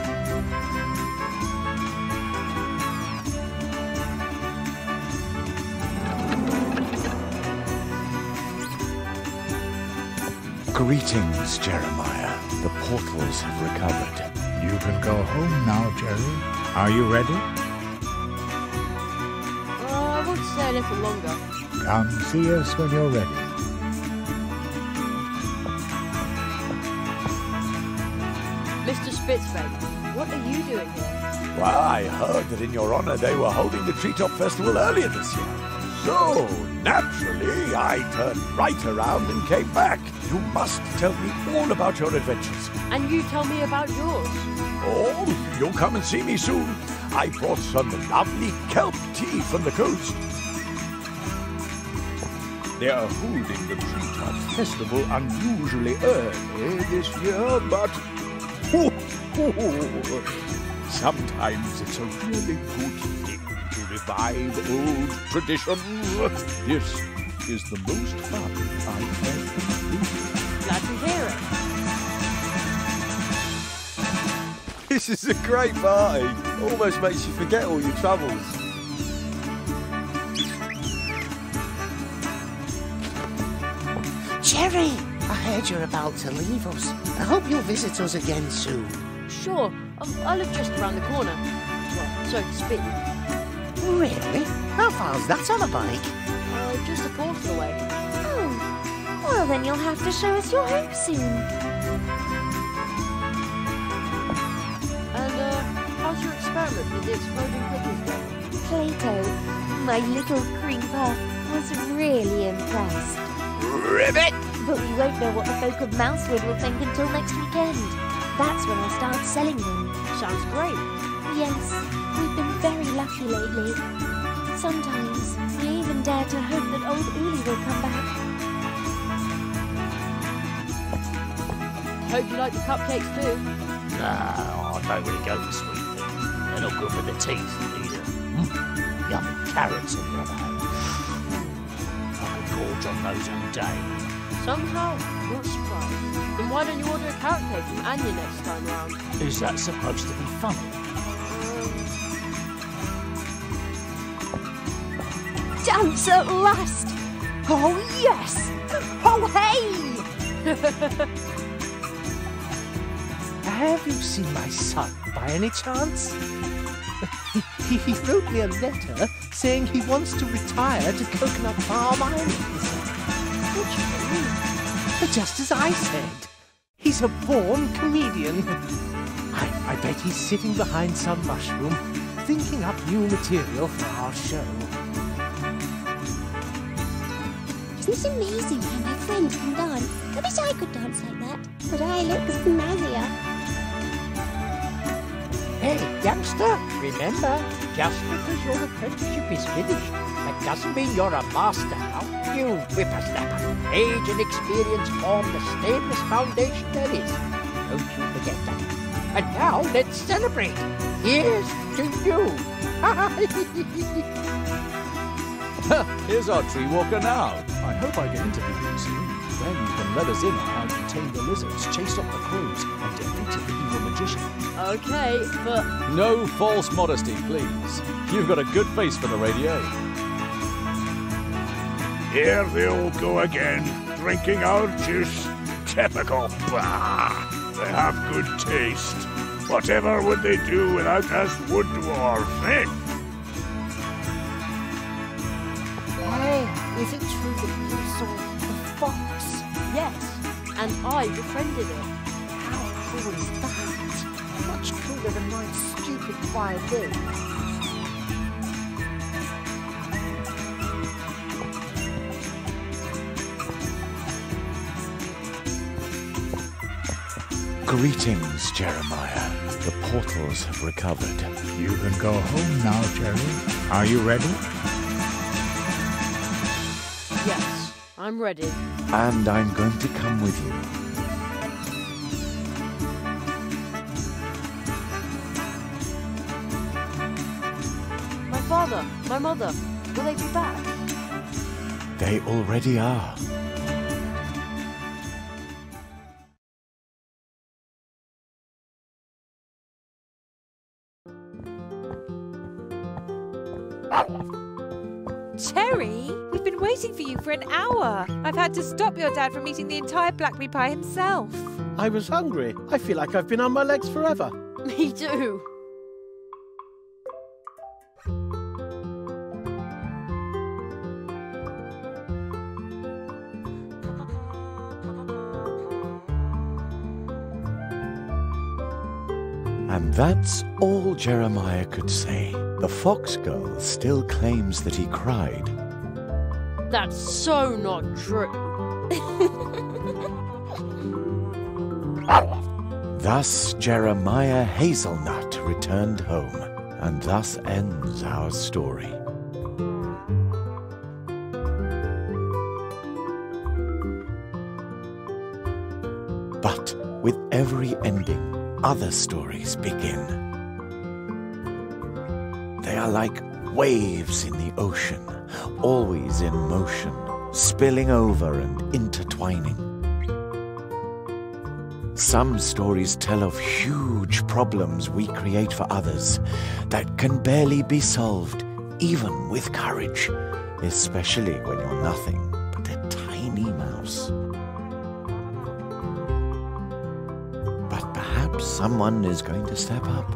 Greetings, Jeremiah. The portals have recovered. You can go home now, Jerry. Are you ready? I want to stay a little longer. Come see us when you're ready. Mr. Spitzbait, what are you doing here? Well, I heard that in your honor they were holding the Treetop Festival earlier this year. So, naturally, I turned right around and came back. You must tell me all about your adventures. And you tell me about yours. Oh, you'll come and see me soon. I brought some lovely kelp tea from the coast. They are holding the Treetop Festival unusually early this year, but sometimes it's a really good thing to revive old traditions. This is the most fun I've ever been. Glad to hear it. This is a great party. Almost makes you forget all your troubles. Jerry, I heard you're about to leave us. I hope you'll visit us again soon. Sure, I live just around the corner. Well, so to speak. Really? How far's that on a bike? Just a portal away. Oh, well then you'll have to show us your home soon. And, how's your experiment with the exploding cookies going? Plato, my little creeper, was really impressed. Ribbit! But we won't know what the folk of Mousewood will think until next weekend. That's when I'll start selling them. Sounds great. Yes, we've been very lucky lately. Sometimes I even dare to hope that old Uli will come back. Hope you like the cupcakes too. No, I don't really go for sweet things. They're not good for the teeth either. Yummy carrots on the other hand. I could gorge on those all day. Somehow, not surprised. Then why don't you order a carrot cake from Anya next time round? Is that supposed to be funny? Dance at last! Oh yes! Oh hey! Have you seen my son by any chance? He wrote me a letter saying he wants to retire to Coconut Palm Island. What do you mean? Just as I said. He's a born comedian. I bet he's sitting behind some mushroom, thinking up new material for our show. Isn't it amazing how my friends can dance? I wish I could dance like that, but I look snazzier. youngster, remember, just because your apprenticeship is finished, that doesn't mean you're a master now. You whippersnapper. Age and experience form the stainless foundation there is. Don't you forget that. And now let's celebrate. Here's to you. Here's our tree walker now. I hope I can interview you soon. Then you can let us in on how you tamed the lizards, chased off the crows, and defeated the evil magician. Okay, but... No false modesty, please. You've got a good face for the radio. Here they all go again, drinking our juice. Typical. Bah! They have good taste. Whatever would they do without us wood dwarf, eh? Hey, is it true that you saw the fox? Yes, and I befriended it. How cool is that? Much cooler than my stupid violin. Greetings, Jeremiah. The portals have recovered. You can go home now, Jerry. Are you ready? Yes, I'm ready. And I'm going to come with you. My father, my mother, will they be back? They already are. Cherry, we've been waiting for you for an hour. I've had to stop your dad from eating the entire blackberry pie himself. I was hungry. I feel like I've been on my legs forever. Me too. And that's all Jeremiah could say. The fox girl still claims that he cried. That's so not true. Thus Jeremiah Hazelnut returned home, and thus ends our story. But with every ending, other stories begin. They are like waves in the ocean, always in motion, spilling over and intertwining. Some stories tell of huge problems we create for others that can barely be solved, even with courage, especially when you're nothing but a tiny mouse. But perhaps someone is going to step up.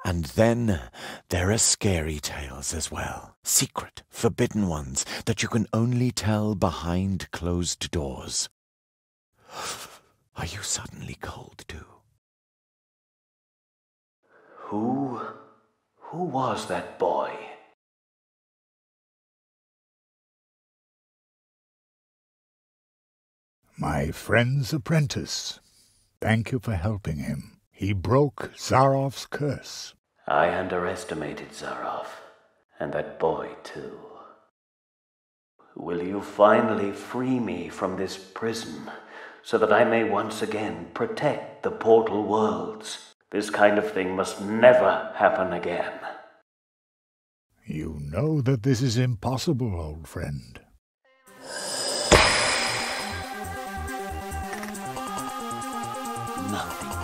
And then there are scary tales as well. Secret, forbidden ones that you can only tell behind closed doors. Are you suddenly cold too? Who was that boy? My friend's apprentice. Thank you for helping him. He broke Zarov's curse. I underestimated Zarov, and that boy too. Will you finally free me from this prison, so that I may once again protect the portal worlds? This kind of thing must never happen again. You know that this is impossible, old friend. Nothing